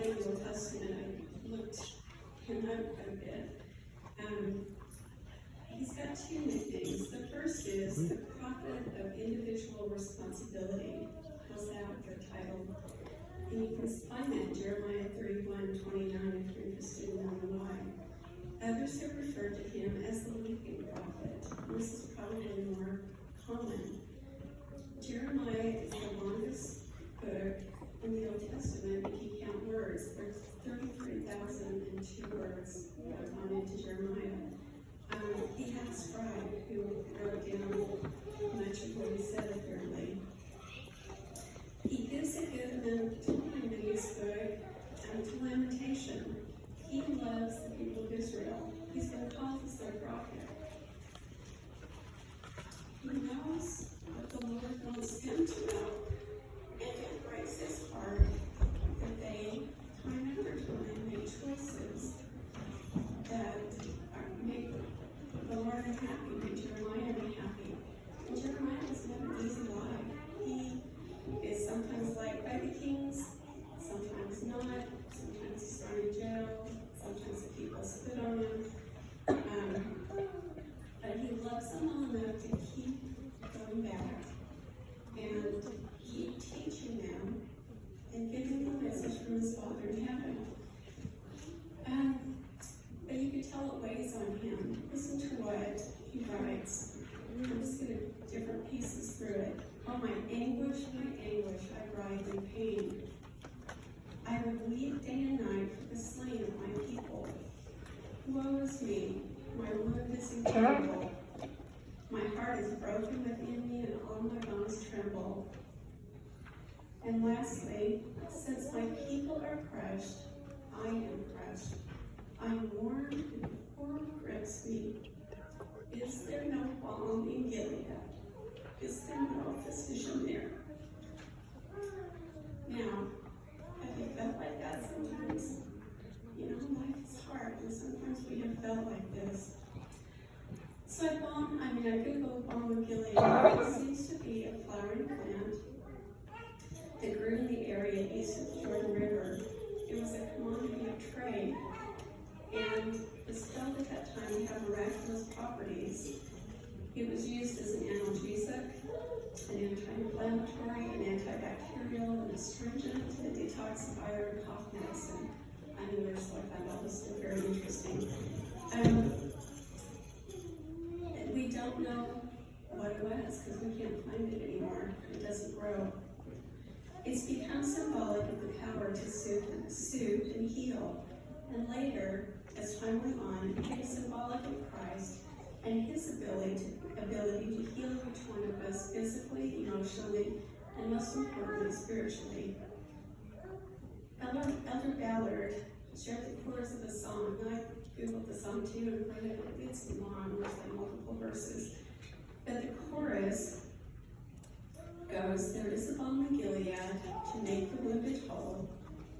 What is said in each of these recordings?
studying the Old Testament, I looked him up quite a bit. He's got two nicknames. The first is the prophet of individual responsibility. How's that for a title? And you can find that in Jeremiah 31:29 if you're interested in knowing why. Others have referred to him as the weeping prophet. This is probably more common. Jeremiah is the longest book in the Old Testament if you count words. There's 33,002 words that have gone into Jeremiah. He had a scribe who wrote down much of what he said, apparently. He gives a good amount of time in his book to lamentation. He loves the people of Israel. He's been called as their prophet. He knows what the Lord wants him to know, and it breaks his heart that they, time after time, make choices that make the Lord unhappy, make Jeremiah unhappy. And Jeremiah has never an easy life. He is sometimes liked by the kings, sometimes not, sometimes he's thrown in jail, sometimes the people spit on him. But he loves them all enough to keep going back and keep teaching them and giving them a message from his Father in heaven. But you could tell it weighs on him. Listen to what he writes. I'm just going to different pieces through it. Oh, my anguish, I writhe in pain. I would weep day and night for the slain of my people. Woe is me, my wound is incurable. My heart is broken within me, and all my bones tremble. And lastly, since my people are crushed, I am crushed. I'm worn, and horror grips me. Is there no balm in Gilead? Is there no physician there? Now, have you felt like that sometimes? You know, life is hard, and sometimes we have felt like this. So I Googled balm of Gilead. It seems to be a flowering plant that grew in the area east of the Jordan River. It was a commodity of trade, and was felt at that time to have miraculous properties. It was used as an analgesic, an anti-inflammatory, an antibacterial, an astringent, a detoxifier, and cough medicine. I knew there was like that. That was very interesting. We don't know what it was because we can't find it anymore. It doesn't grow. It's become symbolic of the power to soothe and heal. And later, as time went on, it became symbolic of Christ and his ability to heal each one of us physically, emotionally, and most importantly, spiritually. Elder Ballard shared the chorus of the song, and I Googled the song too and read it. It's long, there's like multiple verses. But the chorus goes, there is a balm in Gilead to make the wounded whole.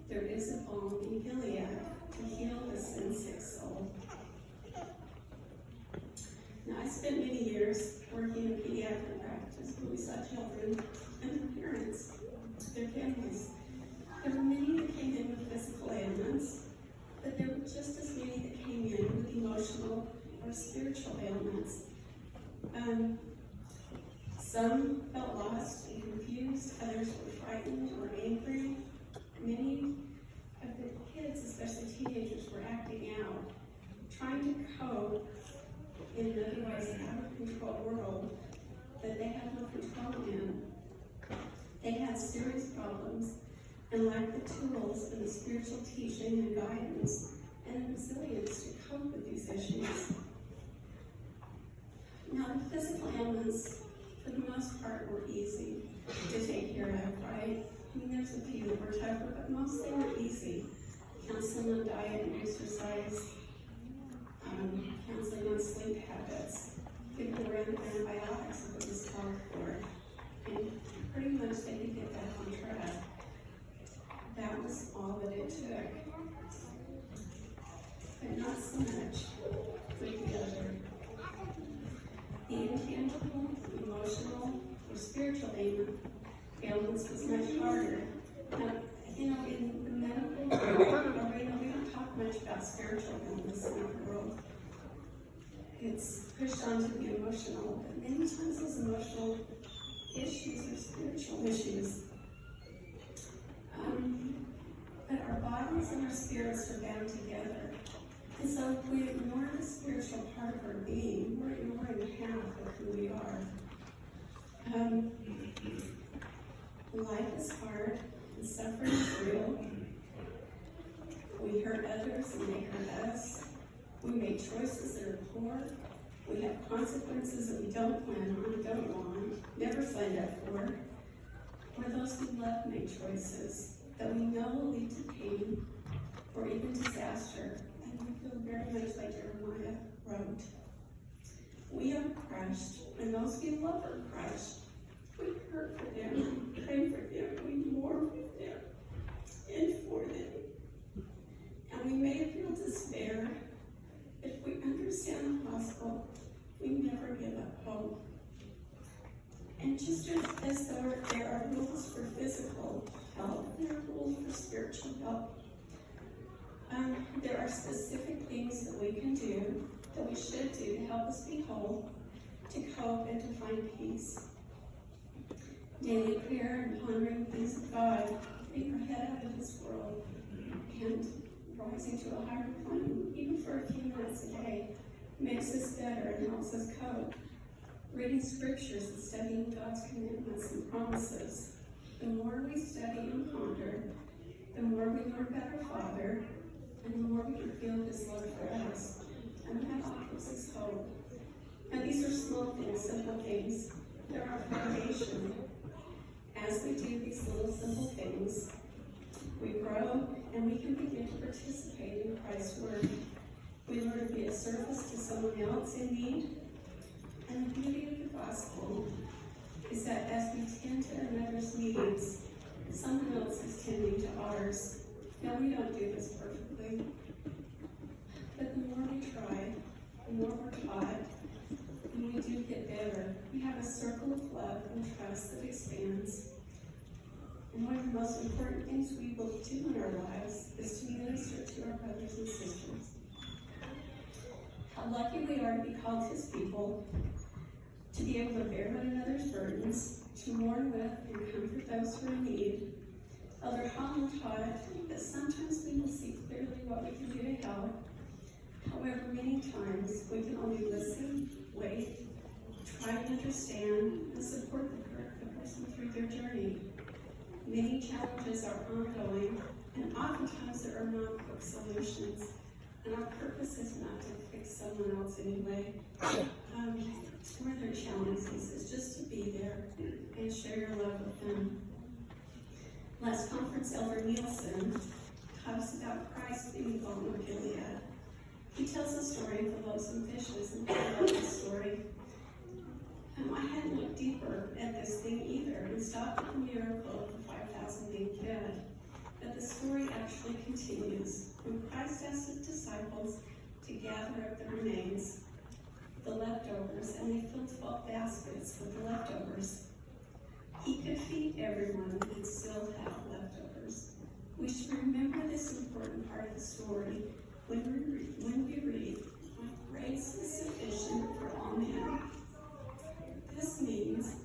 There is a balm in Gilead to heal the sin-sick soul. Now, I spent many years working in pediatric practice where we saw children and their parents, their families. There were many that came in with physical ailments, but there were just as many that came in with emotional or spiritual ailments. Some felt lost and confused, others were frightened or angry. Many of the kids, especially teenagers, were acting out, trying to cope in an otherwise out-of-control world that they had no control in. They had serious problems and lacked the tools and the spiritual teaching and guidance and resilience to cope with these issues. Now, the physical ailments, for the most part, were easy to take care of, right? I mean, there's a few that were tougher, but mostly were easy. Counseling on diet and exercise, counseling on sleep habits. People were on antibiotics if it was called for. And pretty much they could get that on track. That was all that it took. But not so much with the other. The intangible, emotional, or spiritual ailments was much harder. Now, you know, in the medical about spiritual illness in our world. It's pushed onto the emotional, but many times those emotional issues are spiritual issues. But our bodies and our spirits are bound together. And so if we ignore the spiritual part of our being, we're ignoring half of who we are. Life is hard and suffering is real. We hurt others and they hurt us. We make choices that are poor. We have consequences that we don't plan on, don't want, never signed up for. Or those we love make choices that we know will lead to pain or even disaster. And we feel very much like Jeremiah wrote. We are crushed, and those we love are crushed. We hurt for them, pray for them, we mourn with them and for them. And we may feel despair, but if we understand the gospel, we never give up hope. And just as there are rules for physical health, there are rules for spiritual health. There are specific things that we can do, that we should do to help us be whole, to cope and to find peace. Daily prayer and pondering things of God, getting our head out of this world, and rising to a higher plane, even for a few minutes a day, makes us better and helps us cope. Reading scriptures and studying God's commandments and promises. The more we study and ponder, the more we learn about our Father, and the more we can feel His love for us. And that offers us hope. Now these are small things, simple things. They're our foundation. As we do these little simple things, we grow and we can begin to participate in Christ's work. We learn to be a service to someone else in need. And the beauty of the gospel is that as we tend to another's needs, someone else is tending to ours. Now, we don't do this perfectly, but the more we try, the more we're taught, and we do get better. We have a circle of love and trust that expands. And one of the most important things we will do in our lives is to minister to our brothers and sisters. How lucky we are to be called His people, to be able to bear one another's burdens, to mourn with and comfort those who are in need. Elder Holland taught that sometimes we will see clearly what we can do to help. However, many times we can only listen, wait, try to understand, and support the person through their journey. Many challenges are ongoing, and oftentimes there are not quick solutions. And our purpose is not to fix someone else anyway. Where their challenges is just to be there and share your love with them. Last conference, Elder Nielsen taught us about Christ being born of Gilead. He tells the story of the loaves and fishes, and I love this story. I hadn't looked deeper at this thing either and stopped at the miracle of the 5,000 being fed. But the story actually continues. When Christ asked His disciples to gather up the remains, the leftovers, and they filled 12 baskets with the leftovers. He could feed everyone and still have leftovers. We should remember this important part of the story when we read, "My grace is sufficient for all men." This means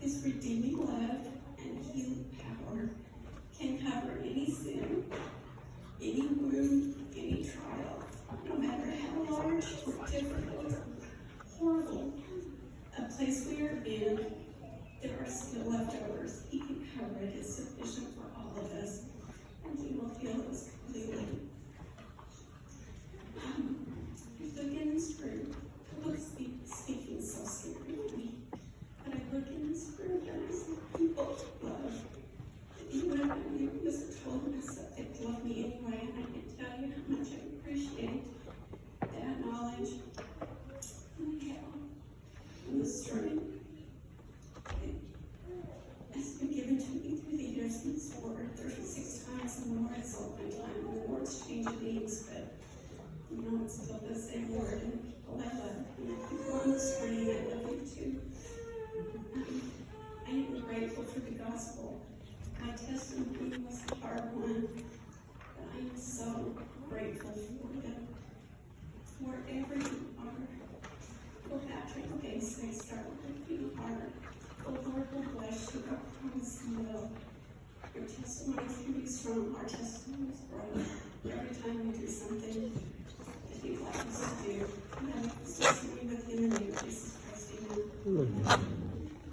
His redeeming love and healing power can cover any sin, any wound, any trial, no matter how large or difficult or horrible a place we are in, there are still leftovers. He can cover it. It's sufficient for all of us, and He will heal us completely. Look in this room. The book speaking so scary to me. But I look in this room and I see people of love. Even if I never was told myself they love me anyway, and I can tell you how much I appreciate that knowledge. And the strength has been given to me through the years in this word 36 times and more. It's all my time, and the words change names, but it's still the same word, and people I love, and people on the screen, I love you too. I am grateful for the gospel. My testimony was a hard one, but I am so grateful for it. say, start working hard. The Lord will bless you, I promise He will. Your testimonies can be strong, our testimonies grow. Every time we do something